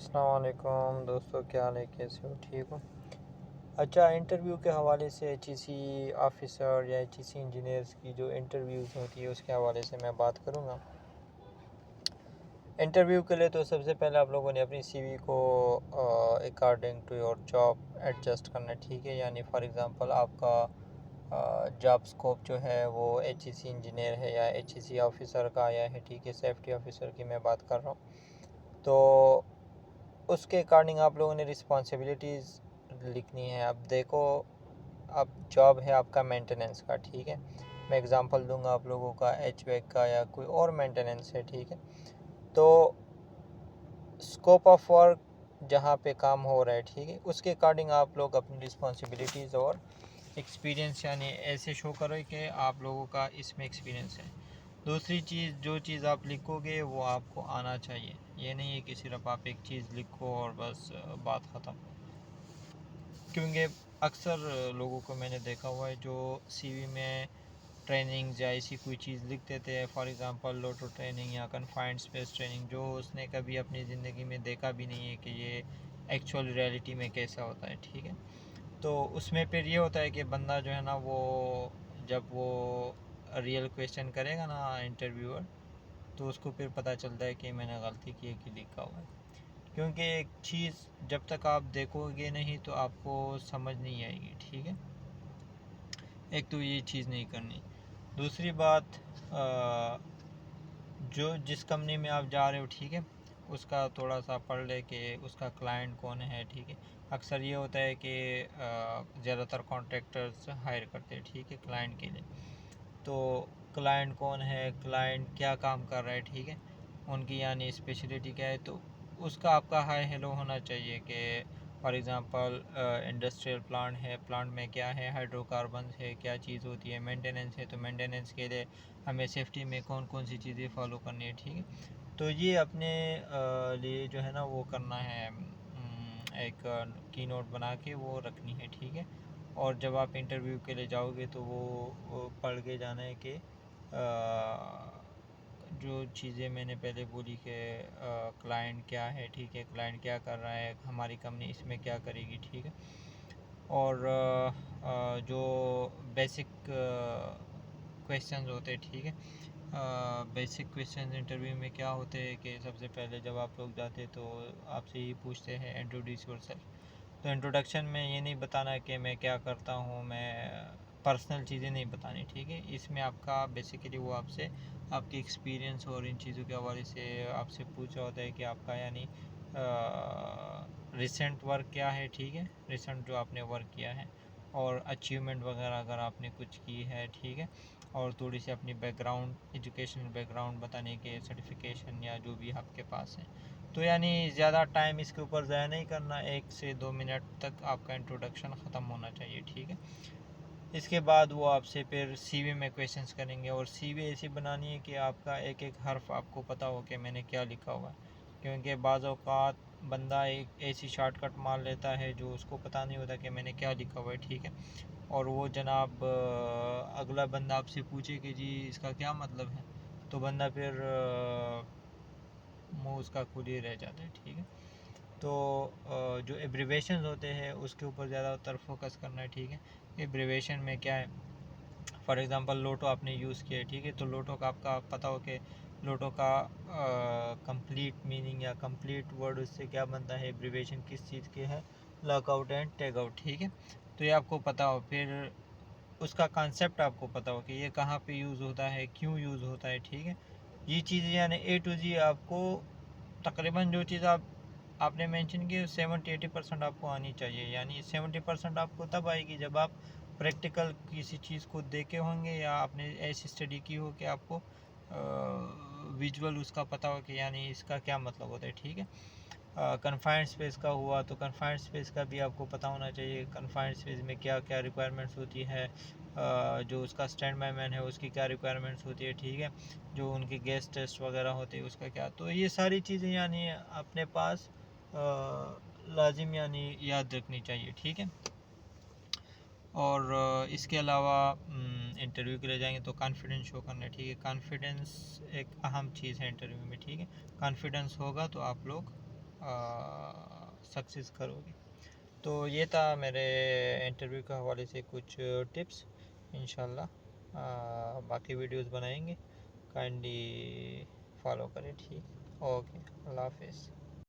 अस्सलाम वालेकुम दोस्तों, क्या हाल है? कैसे हो? ठीक हो? अच्छा, इंटरव्यू के हवाले से एचईसी ऑफ़िसर या एचईसी इंजीनियर्स की जो इंटरव्यूज़ होती है उसके हवाले से मैं बात करूँगा। इंटरव्यू के लिए तो सबसे पहले आप लोगों ने अपनी सीवी को according to your job adjust करना है, ठीक है। यानी फॉर एग्ज़ाम्पल आपका जॉब स्कोप जो है वो एचईसी इंजीनियर है या एचईसी ऑफ़िसर का आया है, ठीक है। सेफ्टी ऑफ़िसर की मैं बात कर रहा हूँ, तो उसके अकॉर्डिंग आप लोगों ने रिस्पॉन्सिबिलिटीज़ लिखनी है। अब देखो, अब जॉब है आपका मेंटेनेंस का, ठीक है। मैं एग्ज़ाम्पल दूंगा आप लोगों का एचवेक का या कोई और मेंटेनेंस है, ठीक है। तो स्कोप ऑफ वर्क जहाँ पे काम हो रहा है, ठीक है, उसके अकॉर्डिंग आप लोग अपनी रिस्पॉन्सिबिलिटीज़ और एक्सपीरियंस यानी ऐसे शो करो कि आप लोगों का इसमें एक्सपीरियंस है। दूसरी चीज़, जो चीज़ आप लिखोगे वो आपको आना चाहिए। ये नहीं है कि सिर्फ आप एक चीज़ लिखो और बस बात ख़त्म। क्योंकि अक्सर लोगों को मैंने देखा हुआ है जो सीवी में ट्रेनिंग या ऐसी कोई चीज़ लिख देते हैं, फॉर एग्ज़ाम्पल लोटो ट्रेनिंग या कन्फाइंड स्पेस ट्रेनिंग, जो उसने कभी अपनी ज़िंदगी में देखा भी नहीं है कि ये एक्चुअल रियलिटी में कैसा होता है, ठीक है। तो उसमें फिर ये होता है कि बंदा जो है ना, वो जब वो रियल क्वेश्चन करेगा ना इंटरव्यूअर, तो उसको फिर पता चलता है कि मैंने गलती की है कि लिखा हुआ है। क्योंकि एक चीज़ जब तक आप देखोगे नहीं तो आपको समझ नहीं आएगी, ठीक है। एक तो ये चीज़ नहीं करनी। दूसरी बात, जो जिस कंपनी में आप जा रहे हो, ठीक है, उसका थोड़ा सा पढ़ ले कि उसका क्लाइंट कौन है, ठीक है। अक्सर ये होता है कि ज़्यादातर कॉन्ट्रैक्टर्स हायर करते हैं, ठीक है, क्लाइंट के लिए। तो क्लाइंट कौन है, क्लाइंट क्या काम कर रहा है, ठीक है, उनकी यानी स्पेशलिटी क्या है, तो उसका आपका हाई हेलो होना चाहिए कि फॉर एग्ज़ाम्पल इंडस्ट्रियल प्लांट है, प्लांट में क्या है, हाइड्रोकार्बन है, क्या चीज़ होती है, मेंटेनेंस है, तो मेंटेनेंस के लिए हमें सेफ्टी में कौन कौन सी चीज़ें फॉलो करनी है, ठीक है। तो ये अपने लिए जो है ना वो करना है, एक की नोट बना के वो रखनी है, ठीक है। और जब आप इंटरव्यू के लिए जाओगे तो वो पढ़ के जाना है कि जो चीज़ें मैंने पहले बोली कि क्लाइंट क्या है, ठीक है, क्लाइंट क्या कर रहा है, हमारी कंपनी इसमें क्या करेगी, ठीक है। और जो बेसिक क्वेश्चंस होते हैं, ठीक है। बेसिक क्वेश्चंस इंटरव्यू में क्या होते हैं कि सबसे पहले जब आप लोग जाते तो आपसे ही पूछते हैं इंट्रोड्यूस योरसेल्फ। तो इंट्रोडक्शन में ये नहीं बताना कि मैं क्या करता हूँ, मैं पर्सनल चीज़ें नहीं बतानी, ठीक है। इसमें आपका बेसिकली वो आपसे आपकी एक्सपीरियंस और इन चीज़ों के हवाले से आपसे पूछा होता है कि आपका यानी रिसेंट वर्क क्या है, ठीक है, रिसेंट जो आपने वर्क किया है और अचीवमेंट वगैरह अगर आपने कुछ की है, ठीक है। और थोड़ी सी अपनी बैकग्राउंड, एजुकेशनल बैकग्राउंड बताने के, सर्टिफिकेशन या जो भी आपके पास है। तो यानी ज़्यादा टाइम इसके ऊपर ज़ाया नहीं करना, 1 से 2 मिनट तक आपका इंट्रोडक्शन ख़त्म होना चाहिए, ठीक है। इसके बाद वो आपसे फिर सीवी में क्वेश्चंस करेंगे और सीवी ऐसी बनानी है कि आपका एक एक हर्फ आपको पता हो कि मैंने क्या लिखा हुआ है। क्योंकि बाज़ औक़ात बंदा एक ऐसी शॉर्टकट मार लेता है जो उसको पता नहीं होता कि मैंने क्या लिखा हुआ है, ठीक है। और वो जनाब अगला बंदा आपसे पूछे कि जी इसका क्या मतलब है, तो बंदा फिर मुंह उसका खुल ही रह जाता है, ठीक है। तो जो एब्रीवेशन होते हैं उसके ऊपर ज़्यादातर फोकस करना है, ठीक है। एब्रीवेशन में क्या है, फॉर एग्ज़ाम्पल लोटो आपने यूज़ किया है, ठीक है, तो लोटो का आपका पता हो कि लोटो का कंप्लीट मीनिंग या कंप्लीट वर्ड उससे क्या बनता है, एब्रीवेशन किस चीज़ के है, लॉकआउट एंड टेक आउट, ठीक है। तो ये आपको पता हो, फिर उसका कॉन्सेप्ट आपको पता हो कि ये कहाँ पे यूज़ होता है, क्यों यूज़ होता है, ठीक है। ये चीज़ें यानी ए टू जी आपको तकरीबन जो चीज़ आपने मेंशन की 70-80% आपको आनी चाहिए। यानी 70% आपको तब आएगी जब आप प्रैक्टिकल किसी चीज़ को देखे होंगे या आपने ऐसी स्टडी की हो कि आपको विजुअल उसका पता हो कि यानी इसका क्या मतलब होता है, ठीक है। कन्फाइंड स्पेस का हुआ तो कन्फाइंड स्पेस का भी आपको पता होना चाहिए, कन्फाइंड स्पेस में क्या क्या रिक्वायरमेंट्स होती है, जो उसका स्टैंड बाय मैन है उसकी क्या रिक्वायरमेंट्स होती है, ठीक है। जो उनके गैस टेस्ट वगैरह होते हैं उसका क्या, तो ये सारी चीज़ें यानी अपने पास लाजिम यानी याद रखनी चाहिए, ठीक है। और इसके अलावा इंटरव्यू के लिए जाएंगे तो कॉन्फिडेंस शो करना है, ठीक है। कॉन्फिडेंस एक अहम चीज़ है इंटरव्यू में, ठीक है। कॉन्फिडेंस होगा तो आप लोग सक्सेस करोगे। तो ये था मेरे इंटरव्यू के हवाले से कुछ टिप्स। इंशाल्लाह बाकी वीडियोस बनाएंगे, काइंडली फॉलो करें। ठीक, ओके, अल्लाह हाफिज़।